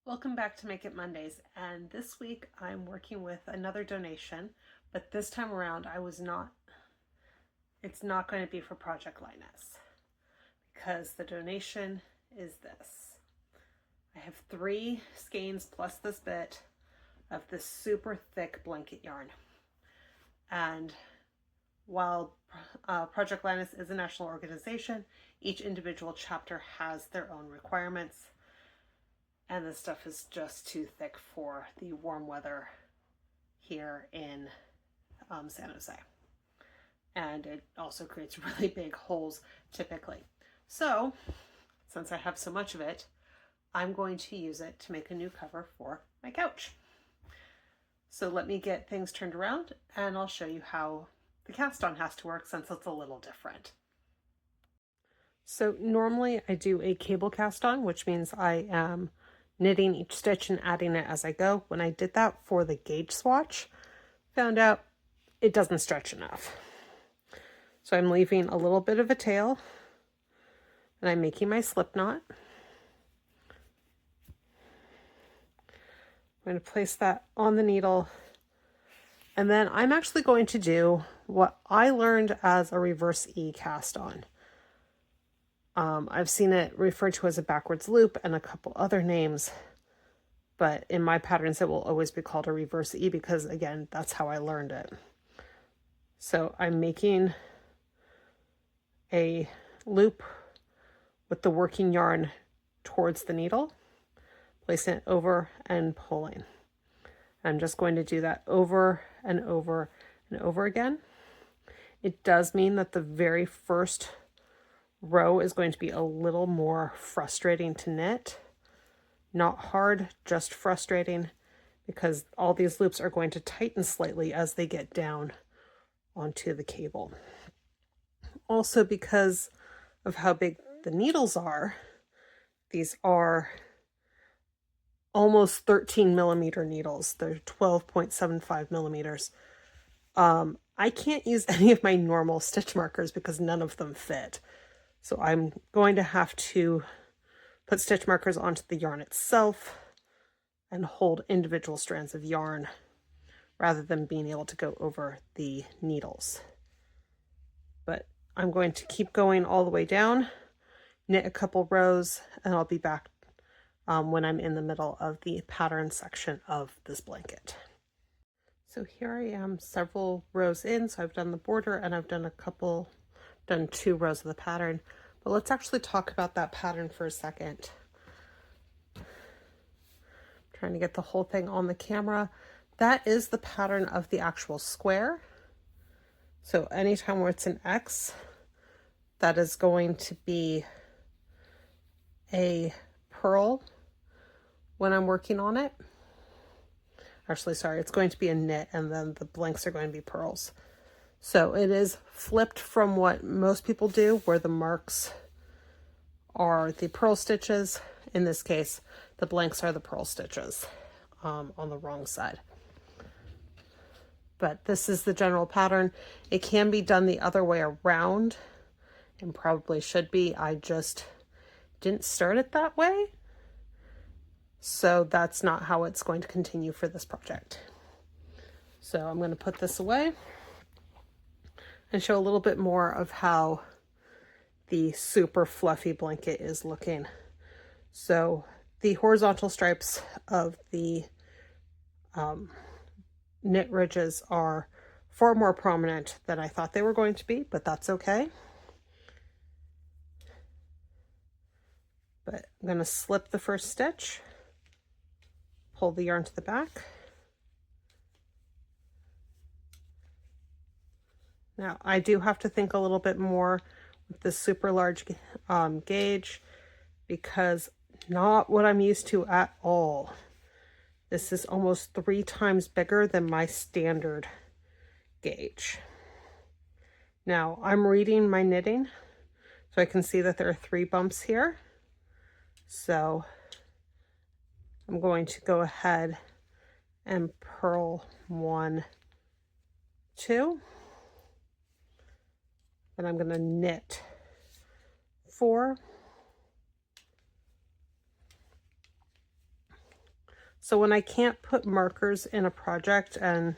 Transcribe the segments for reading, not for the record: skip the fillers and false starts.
Welcome back to Make It Mondays, and this week I'm working with another donation, but this time around it's not going to be for Project Linus, because the donation is this. I have 3 skeins plus this bit of this super thick blanket yarn, and while Project Linus is a national organization, each individual chapter has their own requirements. And this stuff is just too thick for the warm weather here in San Jose. And it also creates really big holes typically. So, since I have so much of it, I'm going to use it to make a new cover for my couch. So let me get things turned around and I'll show you how the cast on has to work since it's a little different. So normally I do a cable cast on, which means I am knitting each stitch and adding it as I go. When I did that for the gauge swatch, found out it doesn't stretch enough. So I'm leaving a little bit of a tail and I'm making my slip knot. I'm going to place that on the needle, and then I'm actually going to do what I learned as a reverse E cast on. I've seen it referred to as a backwards loop and a couple other names, but in my patterns it will always be called a reverse E because, again, that's how I learned it. So I'm making a loop with the working yarn towards the needle, placing it over and pulling. I'm just going to do that over and over and over again. It does mean that the very first row is going to be a little more frustrating to knit. Not hard, just frustrating, because all these loops are going to tighten slightly as they get down onto the cable. Also, because of how big the needles are, these are almost 13 millimeter needles. They're 12.75 millimeters. I can't use any of my normal stitch markers because none of them fit. So I'm going to have to put stitch markers onto the yarn itself and hold individual strands of yarn rather than being able to go over the needles. But I'm going to keep going all the way down, knit a couple rows, and I'll be back when I'm in the middle of the pattern section of this blanket. So here I am several rows in. So I've done the border and I've done 2 rows of the pattern, but let's actually talk about that pattern for a second. I'm trying to get the whole thing on the camera. That is the pattern of the actual square. So anytime where it's an X, that is going to be a purl when I'm working on it. Actually, sorry, it's going to be a knit and then the blanks are going to be purls. So it is flipped from what most people do, where the marks are the purl stitches. In this case, the blanks are the purl stitches on the wrong side. But this is the general pattern. It can be done the other way around, and probably should be. I just didn't start it that way. So that's not how it's going to continue for this project. So I'm going to put this away and show a little bit more of how the super fluffy blanket is looking. So the horizontal stripes of the knit ridges are far more prominent than I thought they were going to be, but that's okay. But I'm going to slip the first stitch, pull the yarn to the back. Now I do have to think a little bit more with this super large gauge, because not what I'm used to at all. This is almost 3 times bigger than my standard gauge. Now I'm reading my knitting, so I can see that there are 3 bumps here. So I'm going to go ahead and purl 1, 2. Then I'm going to knit 4, So when I can't put markers in a project, and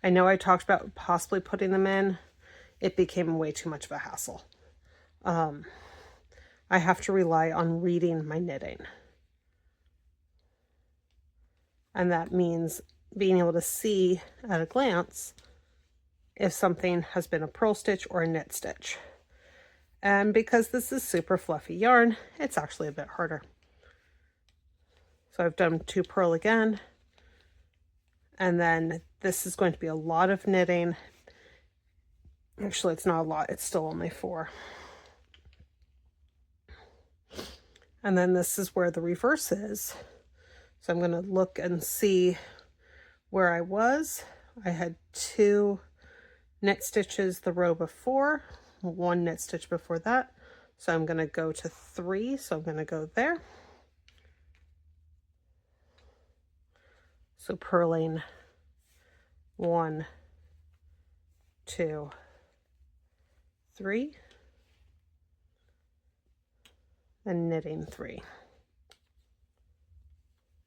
I know I talked about possibly putting them in, it became way too much of a hassle. I have to rely on reading my knitting. And that means being able to see at a glance if something has been a purl stitch or a knit stitch. And because this is super fluffy yarn, it's actually a bit harder. So I've done 2 purl again. And then this is going to be a lot of knitting. Actually, it's not a lot. It's still only 4. And then this is where the reverse is. So I'm going to look and see where I was. I had 2 knit stitches the row before, 1 knit stitch before that. So I'm going to go to 3. So I'm going to go there. So purling 1, 2, 3, and knitting 3.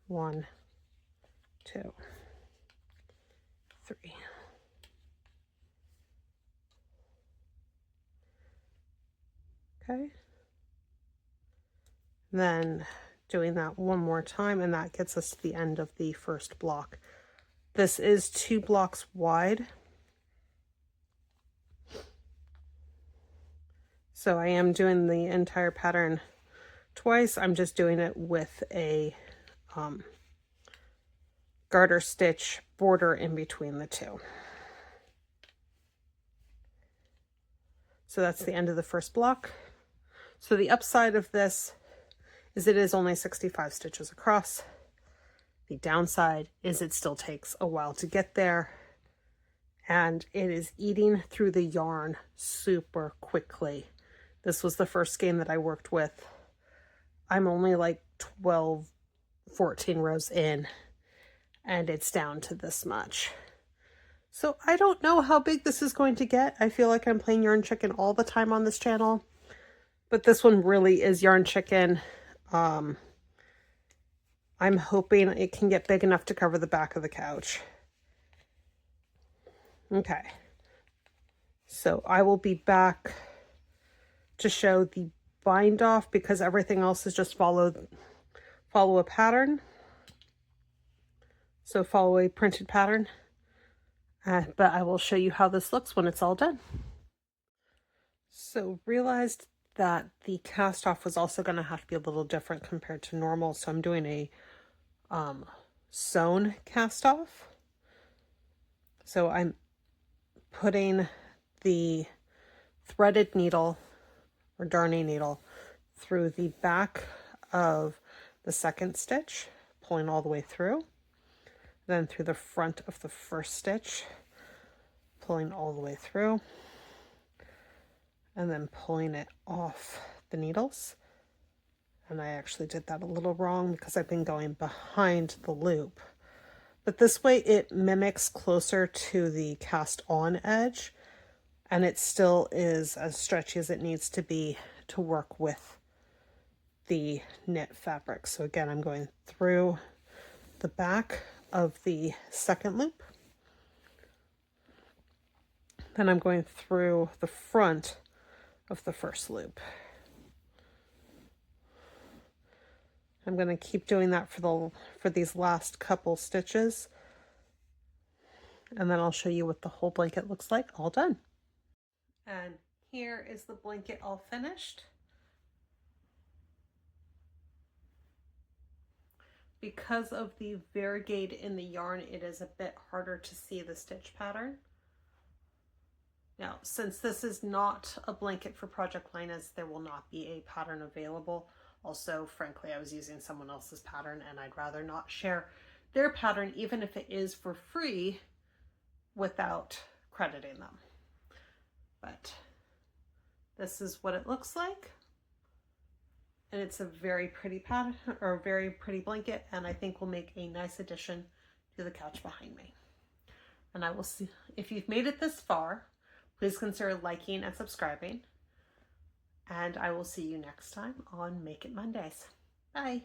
1, 2, 3. Okay. Then doing that one more time, and that gets us to the end of the first block. This is 2 blocks wide. So I am doing the entire pattern twice. I'm just doing it with a garter stitch border in between the 2. So that's the end of the first block. So the upside of this is it is only 65 stitches across. The downside is it still takes a while to get there, and it is eating through the yarn super quickly. This was the first skein that I worked with. I'm only like 12, 14 rows in, and it's down to this much. So I don't know how big this is going to get. I feel like I'm playing Yarn Chicken all the time on this channel, but this one really is Yarn Chicken. I'm hoping it can get big enough to cover the back of the couch. Okay, so I will be back to show the bind off because everything else is just follow a pattern. So follow a printed pattern. But I will show you how this looks when it's all done. So realized that the cast off was also going to have to be a little different compared to normal. So I'm doing a sewn cast off. So I'm putting the threaded needle or darning needle through the back of the second stitch, pulling all the way through, then through the front of the first stitch, pulling all the way through, and then pulling it off the needles. And I actually did that a little wrong because I've been going behind the loop. But this way it mimics closer to the cast on edge, and it still is as stretchy as it needs to be to work with the knit fabric. So again, I'm going through the back of the second loop. Then I'm going through the front of the first loop. I'm going to keep doing that for these last couple stitches, and then I'll show you what the whole blanket looks like all done. And here is the blanket all finished. Because of the variegate in the yarn, it is a bit harder to see the stitch pattern. Now, since this is not a blanket for Project Linas, there will not be a pattern available. Also, frankly, I was using someone else's pattern and I'd rather not share their pattern, even if it is for free, without crediting them. But this is what it looks like. And it's a very pretty pattern, or a very pretty blanket, and I think will make a nice addition to the couch behind me. And I will see, if you've made it this far, please consider liking and subscribing. And I will see you next time on Make It Mondays. Bye.